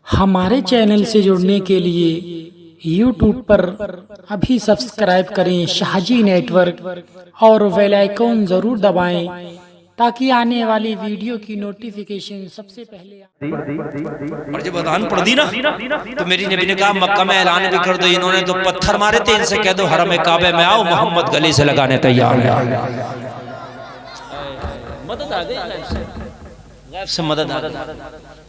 हमारे चैनल से जुड़ने के लिए YouTube पर अभी सब्सक्राइब करें शाहजी नेटवर्क और बेल आइकन ज़रूर दबाएं ताकि आने वाली वीडियो की नोटिफिकेशन सबसे पहले। और जब अज़ान पढ़ दी ना तो मेरी नबी ने कहा मक्का में ऐलान भी कर दो, इन्होंने तो पत्थर मारे थे, इनसे कह दो हरम काबे में आओ, मोहम्मद गले से लगाने तैयार है। मदद आ गई, गैब से मदद आ गई।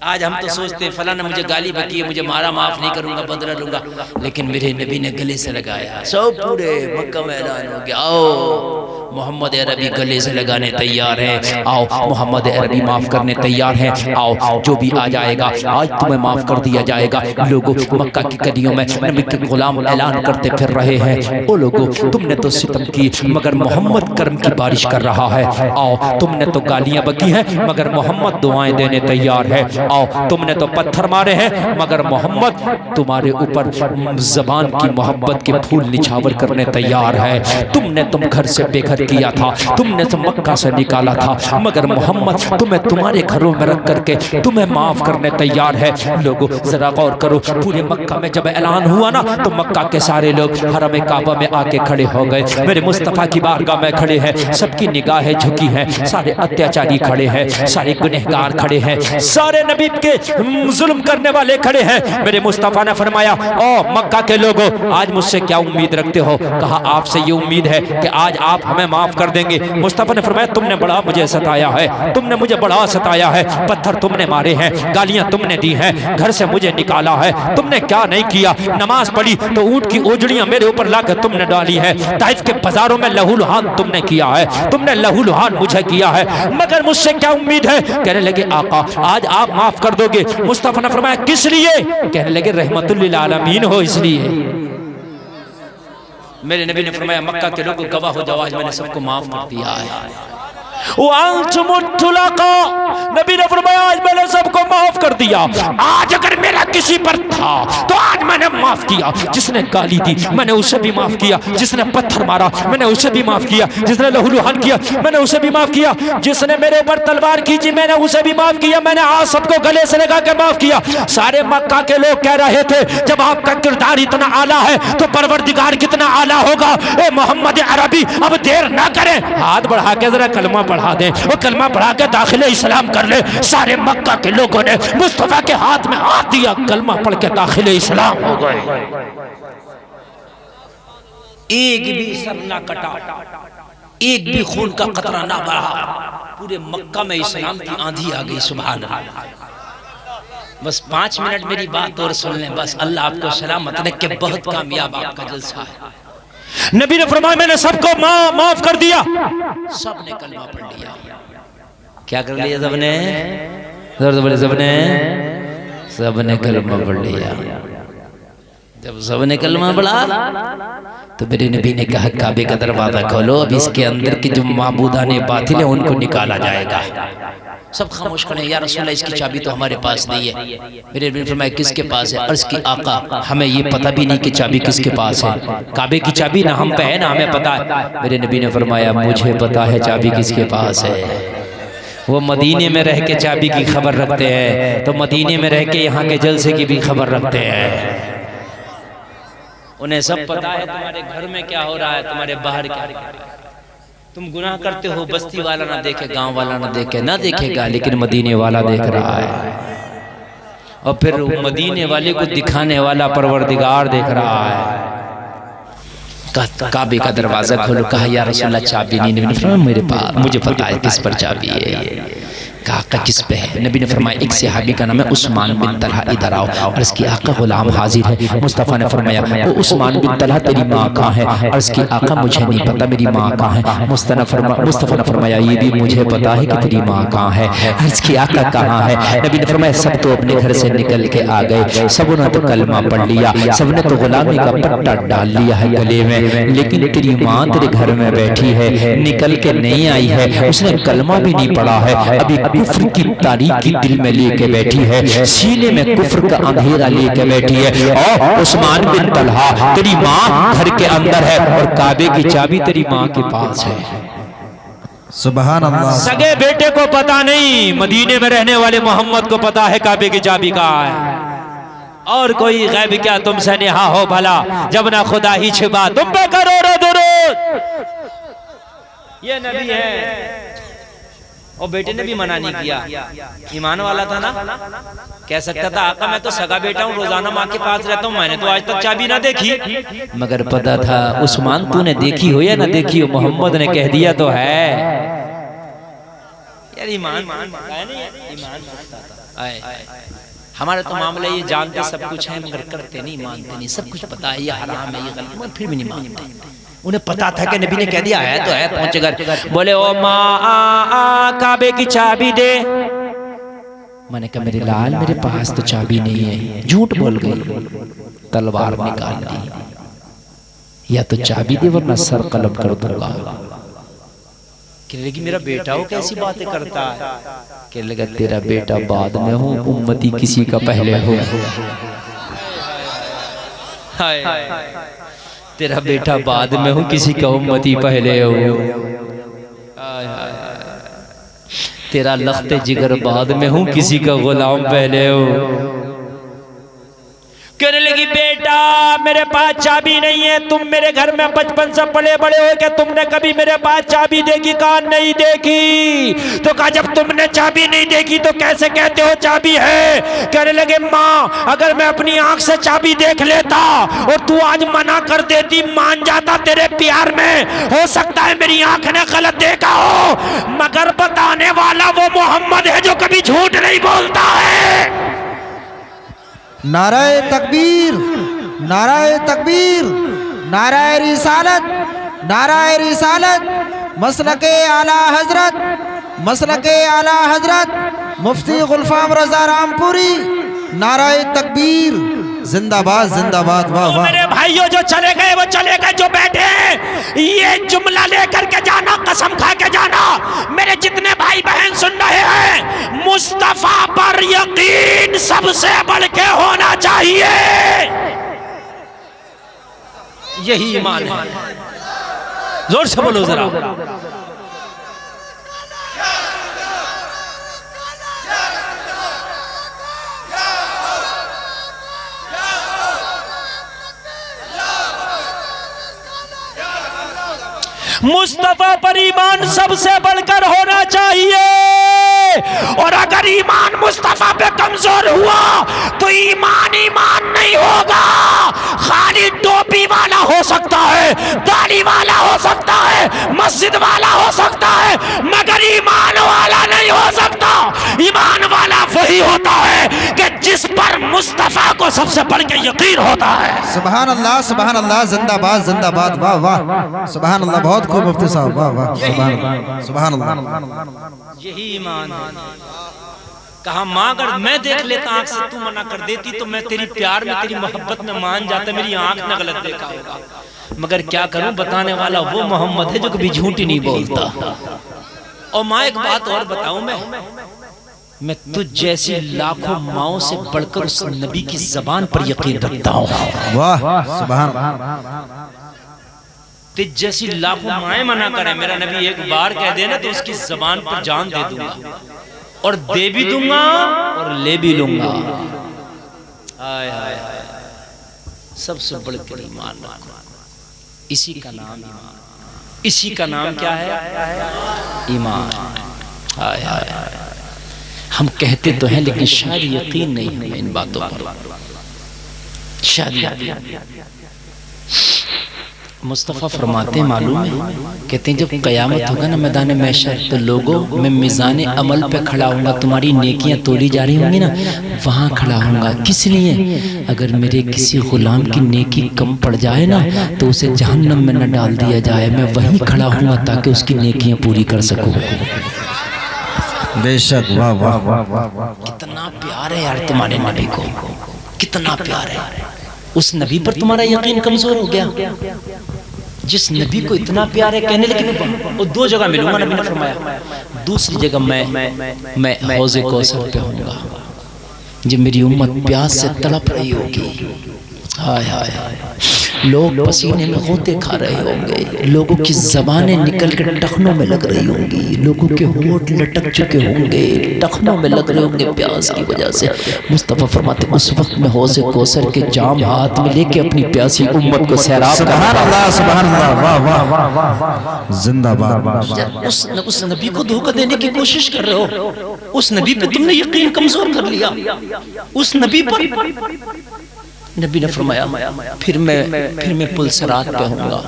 आज हम तो सोचते हैं फलाना मुझे गाली बकी है, मुझे मारा, माफ नहीं करूंगा, बदला लूंगा, लेकिन मेरे नबी ने गले से लगाया। सब पूरे मक्का में ऐलान हो गया, आओ मोहम्मद अरबी गले से लगाने तैयार है, आओ मोहम्मद अरबी माफ करने तैयार है, आओ जो भी आ जाएगा आज तुम्हें माफ कर दिया जाएगा। लोगों मक्का की गलियों में नबी के गुलाम ऐलान करते फिर रहे हैं, ओ लोगों तुमने तो सितम की मगर मोहम्मद करम की बारिश कर रहा है, आओ तुमने तो गालियां बकी हैं मगर मोहम्मद दुआएं देने तैयार है, आओ तुमने तो पत्थर मारे हैं मगर मोहम्मद तुम्हारे ऊपर जबान की मोहब्बत के फूल निछावर करने तैयार है। तुम घर से बेघर किया था, तुमने तो मक्का से निकाला था मगर मोहम्मद तुम्हें तुम्हारे घरों में रख करके तुम्हें माफ करने तैयार है। लोगों जरा गौर करो, पूरे मक्का में जब ऐलान हुआ ना तो मक्का के सारे लोग हरम काबा में आके खड़े हो गए, मेरे मुस्तफ़ा की बारगाह में खड़े हैं, सबकी निगाहें झुकी हैं, सारे अत्याचारी खड़े हैं, सारे गुनहगार खड़े हैं, सारे नबी के जुल्म करने वाले खड़े हैं। मेरे मुस्तफ़ा ने फरमाया, ओ मक्का के लोगों आज मुझसे क्या उम्मीद रखते हो? कहा आपसे ये उम्मीद है कि आज आप हमें माफ कर देंगे। मुस्तफ़ा ने फरमाया तुमने बड़ा मुझे सताया है, तुमने मुझे बड़ा सताया है, पत्थर तुमने मारे हैं, गालियां तुमने दी हैं, घर से मुझे निकाला है, तुमने क्या नहीं किया? नमाज पढ़ी तो ऊंट की ओजड़ियां मेरे ऊपर लाकर तुमने डाली है, ताइफ के बाजारों में लहूलुहान तुमने किया है, तुमने लहूलुहान मुझे किया है, मगर मुझसे क्या उम्मीद है? कहने लगे आका आज आप माफ कर दोगे। मुस्तफ़ा ने फरमाया किस लिए? कहने लगे रहमतुल लिल आलमीन हो इसलिए। मेरे नबी ने फरमाया मक्का के लोगों गवाह हो जाओ आज मैंने सबको माफ कर दिया है। नबी ने फरमाया आज मैंने सबको माफ कर दिया। आज अगर मेरा किसी पर था तो आज मैंने माफ किया। जिसने गाली दी मैंने उसे भी माफ किया, जिसने पत्थर मारा मैंने उसे भी माफ किया, जिसने लहूलुहान किया मैंने उसे भी माफ किया, जिसने मेरे ऊपर तलवार खींची मैंने उसे भी माफ किया, मैंने आज सबको गले से लगा के माफ किया। सारे मक्का के लोग कह रहे थे जब आपका किरदार इतना आला है तो परवरदिगार कितना आला होगा। ए मोहम्मद अरबी अब देर ना करें, हाथ बढ़ा के जरा कलमा पढ़ा दे, वो कलमा पढ़ा के दाखिले इस्लाम कर ले। सारे मक्का के लोगों ने मुस्तफा के हाथ में हाथ दिया, कलमा पढ़ के दाखिले इस्लाम हो गए। एक भी सर ना कटा, एक भी खून का कतरा ना बहा, पूरे मक्का में इस्लाम की आंधी आ गई। सुभान अल्लाह। बस 5 मिनट मेरी बात और सुन लें, बस अल्लाह आपको सलामत रखे, बहुत कामयाब आपका जलसा है। नबी ने फरमाया मैंने सबको माफ कर दिया, सबने कलमा पढ़ लिया। क्या कर लिया? सबने कलमा पढ़ लिया। जब सबने कलमा पढ़ा तो मेरे नबी ने कहा काबे का दरवाजा खोलो, अब इसके अंदर की जो माबूदाने बातिल है उनको निकाला जाएगा। सब खामोश खड़े, या रसूल अल्लाह इसकी चाबी तो हमारे पास नहीं है। मेरे नबी ने फरमाया किसके पास है? अर्ज़ की आका हमें ये पता भी नहीं कि चाबी किसके पास है, काबे की चाबी ना हम पे है ना हमें पता है। मेरे नबी ने फरमाया मुझे पता है चाबी किसके पास है। वो मदीने में रह के चाबी की खबर रखते हैं तो मदीने में रह के यहाँ के जलसे की भी खबर रखते हैं। उन्हें सब पता है तुम्हारे घर में क्या हो रहा है, तुम्हारे बाहर क्या। तुम गुनाह करते हो, बस्ती वाला ना देखे, गांव वाला ना देखे, ना देखेगा, लेकिन मदीने वाला देख रहा है। और फिर मदीने वाले को दिखाने वाला परवरदिगार देख रहा है। काबे का दरवाजा खोलो। कहा या रसूल अल्लाह चाबी नहीं। मेरे पास, मुझे पता है किस पर चाबी है। कहा किस पे है? नबी ने फरमाया एक सहाबी का नाम है उस्मान बिन तलहा, इधर आओ। अर्ज़ की आका गुलाम हाजिर है। मुस्तफ़ा ने फरमाया वो उस्मान बिन तलहा तेरी माँ कहाँ है? अर्ज़ की आका मुझे नहीं पता मेरी माँ कहाँ है। मुस्तफ़ा ने फरमाया ये भी मुझे पता है कि तेरी माँ कहाँ है। अर्ज़ की आका कहाँ है? नबी ने फरमाया सब तो अपने घर से निकल के आ गए, सब ने तो कलमा पढ़ लिया, सब ने तो गुलामी का पट्टा डाल लिया है गले में, लेकिन तेरी माँ तेरे घर में बैठी है, निकल के नहीं आई है, उसने कलमा भी नहीं पढ़ा है, अभी कुफ्र की तारीकी दिल में लेके बैठी है, सीने में कुफ्र का अंधेरा लेके बैठी है। और उस्मान बिन तलहा तेरी माँ घर के अंदर है और काबे की चाबी तेरी माँ के पास है। सुभान अल्लाह। सगे बेटे को पता नहीं, मदीने में रहने वाले मोहम्मद को पता है काबे की चाबी कहाँ है। और कोई गैब क्या तुमसे नेहा हो भला, जब ना खुदा ही छिपा तुम पे करो रो दुरूद। ये नबी है। और बेटे ने भी मना नहीं किया, ईमान वाला था ना, कह सकता था आका मैं तो सगा बेटा हूँ, रोजाना माँ के पास रहता हूँ, मैंने तो आज तक चाबी ना देखी। मगर पता था उस्मान तूने देखी हो या ना देखी हो, मोहम्मद ने कह दिया तो है। यार ईमान हमारा तो मामला ये जानते सब कुछ है मगर करते नहीं, मानते नहीं, सब कुछ पता है ये हराम है ये गलत मगर फिर भी नहीं मानते। उन्हें पता था कि नबी ने कह दिया है तो है, पहुंचे घर बोले ओ माँ काबे की चाबी दे। मैंने कहा मेरे लाल मेरे पास तो चाबी नहीं है। झूठ बोल गई, तलवार निकाल ली, या तो चाबी दे वरना सर कलम कर दूंगा। कहने लगी मेरा बेटा हो कैसी बातें करता है। कहने लगा तेरा बेटा बाद में हो, उम्मती किसी का पहले हो। तेरा बेटा बाद में हो, किसी का उम्मती पहले हो। तेरा लख्ते जिगर बाद में हूँ, किसी का गुलाम पहले हो। कहने लगी बेटा मेरे पास चाबी नहीं है, तुम मेरे घर में बचपन से पले बड़े हो क्या तुमने कभी मेरे पास चाबी देखी? कहा नहीं देखी। तो कहा जब तुमने चाबी नहीं देखी तो कैसे कहते हो चाबी है? कहने लगे माँ अगर मैं अपनी आंख से चाबी देख लेता और तू आज मना कर देती, मान जाता तेरे प्यार में, हो सकता है मेरी आंख ने गलत देखा हो, मगर बताने वाला वो मोहम्मद है जो कभी झूठ नहीं बोलता है। नाराए तकबीर, नाराए तकबीर, नाराए रिसालत, नाराए रिसालत, मसलके आला हजरत, मसलके आला हजरत मुफ्ती गुलफाम रजा रामपुरी, नाराए तकबीर, जिंदाबाद जिंदाबाद। वाह वाह। मेरे भाइयों जो चले गए वो चले गए, जो बैठे ये जुमला लेकर के जाना, कसम खा के जाना, मेरे जितने भाई बहन सुन रहे हैं, मुस्तफा पर यकीन सबसे बढ़ के होना चाहिए। यही ईमान है। जोर से बोलो जरा। मुस्तफा पर ईमान सबसे बढ़कर होना चाहिए। और अगर ईमान मुस्तफा पे कमजोर हुआ तो ईमान ईमान नहीं होगा। खाली टोपी वाला हो सकता है, दाढ़ी वाला हो सकता है, मस्जिद वाला हो सकता है, मगर ईमान वाला नहीं हो सकता। ईमान वाला वही होता है कि जिस पर मुस्तफा को सबसे बढ़ के यकीन होता है। सुभान अल्लाह, सुभान अल्लाह, जिंदाबाद जिंदाबाद। वाह वाह, सुभान अल्लाह, बहुत खूब मुफ्ती साहब, वाह वाह, सुभान अल्लाह, सुभान अल्लाह। यही ईमान है। कहा माँ अगर मैं देख लेता आंख से, तू मना कर देती तो मैं तेरी प्यार में तेरी मोहब्बत में मान जाता, मेरी आंख ने गलत देखा होगा। मगर क्या करूं, बताने वाला वो मोहम्मद है जो कभी झूठ ही नहीं बोलता। और माँ एक बात और बताऊं, मैं तुझ जैसी लाखों माओं से बढ़कर उस नबी की जबान पर यकीन रखता हूँ। वाह सुभान। तुझ जैसी लाखों माएं मना करें, मेरा नबी एक बार कह देना तो उसकी जबान पर जान दे दूंगा, और दे भी दूंगा और ले भी लूंगा। हाय हाय हाय, सबसे बढ़कर ईमान रखो। इसी का नाम ईमान, इसी का नाम क्या है? ईमान। हाय हाय हाय, हम कहते तो हैं लेकिन शायद यकीन नहीं है इन बातों पर। शायद मुस्तफ़ा फरमाते मालूम है, कहते हैं जब कयामत होगा ना मैदान महशर, तो लोगों मैं मिज़ान अमल पे खड़ा होऊंगा, तुम्हारी नेकियां तोली जा रही होंगी ना, वहाँ खड़ा होऊंगा। किस लिए? अगर मेरे किसी गुलाम की नेकी कम पड़ जाए ना तो उसे जहन्नम में न डाल दिया जाए, मैं वहीं खड़ा होऊंगा ताकि उसकी नेकियां पूरी कर सकूं। बेशक। वाह वाह वाह वाह। कितना प्यार है यार तुम्हारे नबी को, कितना प्यार है। उस नबी पर तुम्हारा यकीन कमजोर हो गया। जिस नबी को इतना प्यार है, कहने लेकिन वो दो जगह मिलूंगा, नबी ने फरमाया। दूसरी जगह मैं हौज़े कौसर पे होऊंगा जब मेरी उम्मत प्यास से तड़प रही होगी। हाय हाय हाय। लोग पसीने में होते खा रहे होंगे, लोगों की ज़बानें निकल कर टखनों में लग रही होंगी, लोगों के होंठ लटक चुके होंगे, टखनों में लग रहे होंगे प्यास की वजह से। मुस्तफ़ा फरमाते उस वक्त में हौज़े कौसर के जाम हाथ में लेके अपनी प्यासी उम्मत को सैराब कर सुभान अल्लाह, सुभान अल्लाह, वाह वाह वाह, जिंदाबाद। उस नबी को धोखा देने की कोशिश कर रहे हो, उस नबी पे तुमने यकीन कमजोर कर लिया। उस नबी पर नबी ने फरमाया फिर मैं पुल सिरात पे होऊंगा,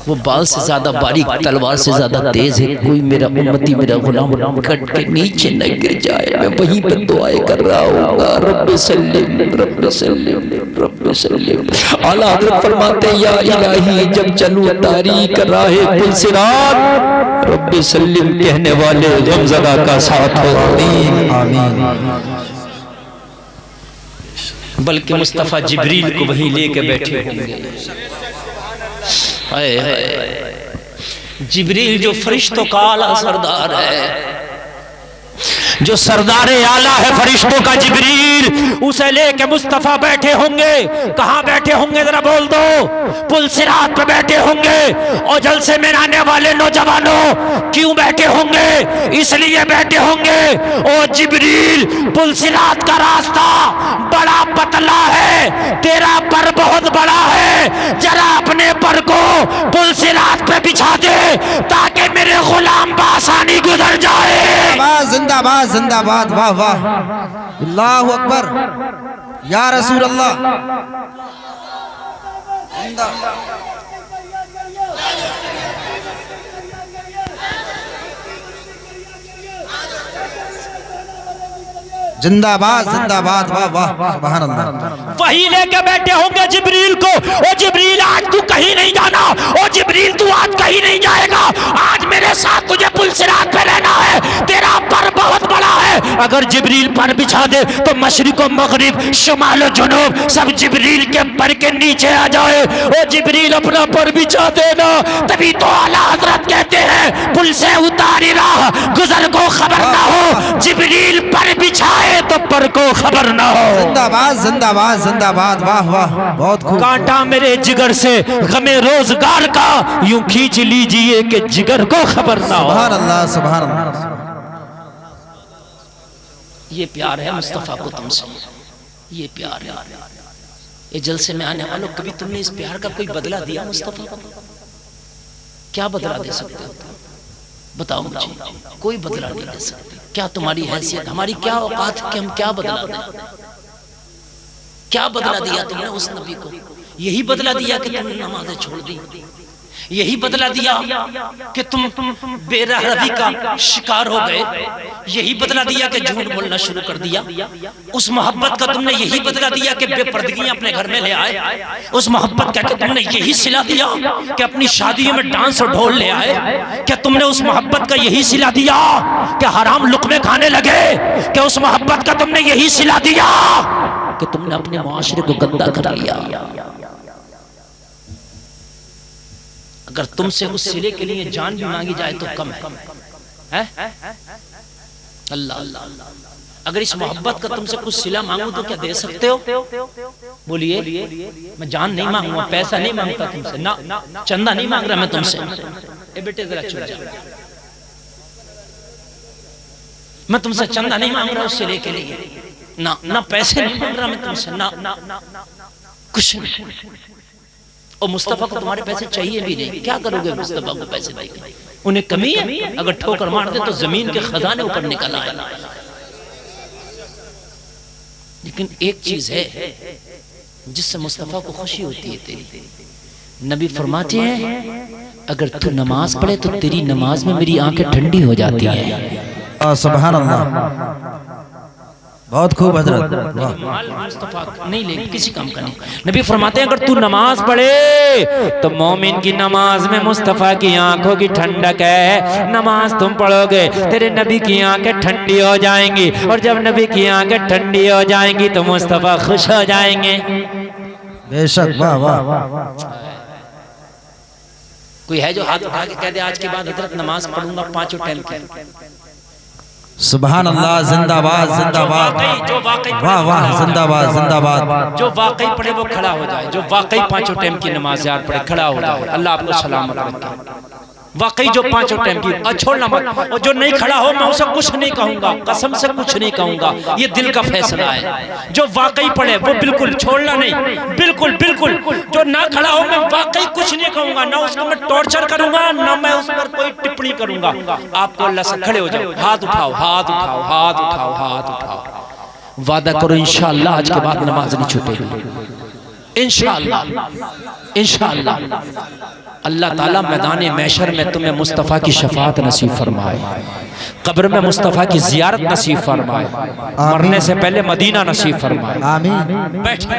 वो बाल से ज्यादा बारीक तलवार से ज्यादा तेज है, कोई मेरा उम्मती मेरा गुलाम कट के नीचे न गिर जाए, मैं वहीं पर दुआएं कर रहा हूँगा, रब्बि सल्लिम रब्बि सल्लिम रब्बि सल्लिम। आला हज़रत फरमाते या इलाही जब चलूं तारीक राहे पुल सिरात, रब्बि सल्लिम कहने वाले गमज़दा का साथ हो, आमीन आमीन। बल्कि मुस्तफ़ा जिब्रील को वहीं लेके बैठे होंगे। हाय हाय, जिब्रील जो फरिश्तों का आला सरदार है, जो सरदारे आला है फरिश्तों का जिब्रील, उसे लेके मुस्तफ़ा बैठे होंगे। कहाँ बैठे होंगे जरा बोल दो? पुल सिरात पे बैठे होंगे। और जलसे में आने वाले नौजवानों क्यों बैठे होंगे? इसलिए बैठे होंगे ओ जिब्रील, पुल सिरात का रास्ता बड़ा पतला है, तेरा पर बहुत बड़ा है, जरा अपने पर को पुल सिरात पे बिछा दे ताकि मेरे गुलाम बासानी गुजर जाए। जिंदाबाद जिंदाबाद, वाह वाह, अल्लाहु अकबर, या रसूल अल्लाह। जिंदाबाद जिंदाबाद, वाह वाह, सुभान अल्लाह। वही लेके बैठे होंगे जिब्रील को। ओ जिब्रील आज तू कहीं नहीं जाना, ओ जिब्रील तू आज कहीं नहीं जाएगा, आज मेरे साथ तुझे पुल सिरात पे रहना है, तेरा पर बहुत बड़ा है। अगर जिब्रील पर बिछा दे तो मशरिक व मगरिब शुमाल व जुनूब सब जिब्रील के पर के नीचे आ जाए। ओ जिब्रील अपना पर बिछा देना, तभी तो आला हजरत कहते हैं पुल से उतारी राह गुजर को खबर ना हो, जिब्रील पर बिछाए तो पर को खबर ना हो। जिंदाबाद जिंदाबाद जिंदाबाद, वाह वाह, बहुत खूब। कांटा मेरे जिगर से गमे रोजगार का यूं खींच लीजिए कि जिगर को खबर ना हो। सुभान अल्लाह, सुभान अल्लाह। ये प्यार है मुस्तफा को तुमसे, ये प्यार है। ये जलसे में आने वालों, कभी तुमने इस प्यार का कोई बदला दिया मुस्तफा को? क्या बदला दे सकते हो? बताओ मुझे, कोई बदला नहीं दे सकते। क्या तुम्हारी हैसियत, हमारी क्या औकात है कि हम क्या बदला दें? क्या बदला दिया तुमने उस नबी को? यही बदला दिया कि तुमने नमाज़ें छोड़ दी, यही बदला दिया कि तुम बेरहमी का शिकार हो गए, यही बदला दिया कि झूठ बोलना शुरू कर दिया। उस मोहब्बत का तुमने यही बदला दिया कि बेपर्दगियां अपने घर में ले आए। उस मोहब्बत का तुमने यही सिला दिया कि अपनी शादियों में डांस और ढोल ले आए। क्या तुमने उस मोहब्बत का यही सिला दिया कि हराम लुक़मे खाने लगे? क्या उस मोहब्बत का तुमने यही सिला दिया कि तुमने अपने मुआशरे को गंदा कर लिया? अगर तुमसे उस सिले के लिए जान भी मांगी जाए तो कम है? अल्लाह अल्लाह, अगर इस मोहब्बत का तुमसे कुछ सिला मांगू तो क्या दे सकते हो? बोलिए। मैं जान नहीं मांगूंगा, पैसा नहीं मांगता तुमसे, ना चंदा नहीं मांग रहा मैं तुमसे। ए बेटे जरा चुप जा, मैं तुमसे चंदा नहीं मांग रहा उस सिले के लिए, ना पैसे नहीं मांग रहा मैं तुमसे, ना कुछ नहीं। और मुस्तफा को तुम्हारे पैसे चाहिए भी नहीं, क्या करोगे मुस्तफा को पैसे देके? उन्हें कमी है? अगर ठोकर मार दे तो जमीन के खजाने ऊपर निकल आए। लेकिन एक चीज है जिससे मुस्तफा को खुशी होती है तेरी। नबी फरमाते हैं अगर तू नमाज पढ़े तो तेरी नमाज में मेरी आंखें ठंडी हो जाती हैं। सुभान अल्लाह, बहुत खूब हजरत। मुस्तफा नहीं लेंगे किसी काम का नहीं। नबी फरमाते हैं अगर तू नमाज पढ़े तो मोमिन की नमाज में मुस्तफा की आंखों की ठंडक है। नमाज तुम पढ़ोगे तेरे नबी की आंखें ठंडी हो जाएंगी, और जब नबी की आंखें ठंडी हो जाएंगी तो मुस्तफा खुश हो जाएंगे। बेशक, वाह वाह। कोई है जो हाथ उठा के कह दे आज के बाद हजरत नमाज पढ़ूंगा 5 टाइम की? सुभान अल्लाह, जिंदाबाद जिंदाबाद, वाह वाह, जिंदाबाद जिंदाबाद। जो वाकई पढ़े वो खड़ा हो जाए, जो वाकई 5 टाइम की नमाज यार पढ़े खड़ा हो जाए, अल्लाह आपको सलामत रखे। वाकई जो 5 टाइम की, और छोड़ना मत, और जो नहीं खड़ा हो मैं उसे कुछ नहीं कहूंगा, कसम से कुछ नहीं कहूंगा, ये दिल का फैसला है। जो वाकई पढ़े वो बिल्कुल छोड़ना नहीं, बिल्कुल बिल्कुल। जो ना खड़ा हो मैं वाकई कुछ नहीं कहूंगा, ना उसको मैं टॉर्चर करूंगा, ना मैं उस पर कोई टिप्पणी करूंगा। आपको अल्लाह से खड़े हो जाओ, हाथ उठाओ, हाथ उठाओ, हाथ उठाओ, हाथ उठाओ। वादा करो इंशाअल्लाह आज के बाद नमाज नहीं छूटेगी, इंशाअल्लाह इंशाअल्लाह। अल्लाह ताला मैदान महशर में तुम्हें मुस्तफ़ा की शफाअत नसीब फरमाए, कब्र में मुस्तफ़ा की ज़ियारत नसीब फरमाए, मरने से पहले मदीना नसीब फरमाए। आमीन। बैठिए।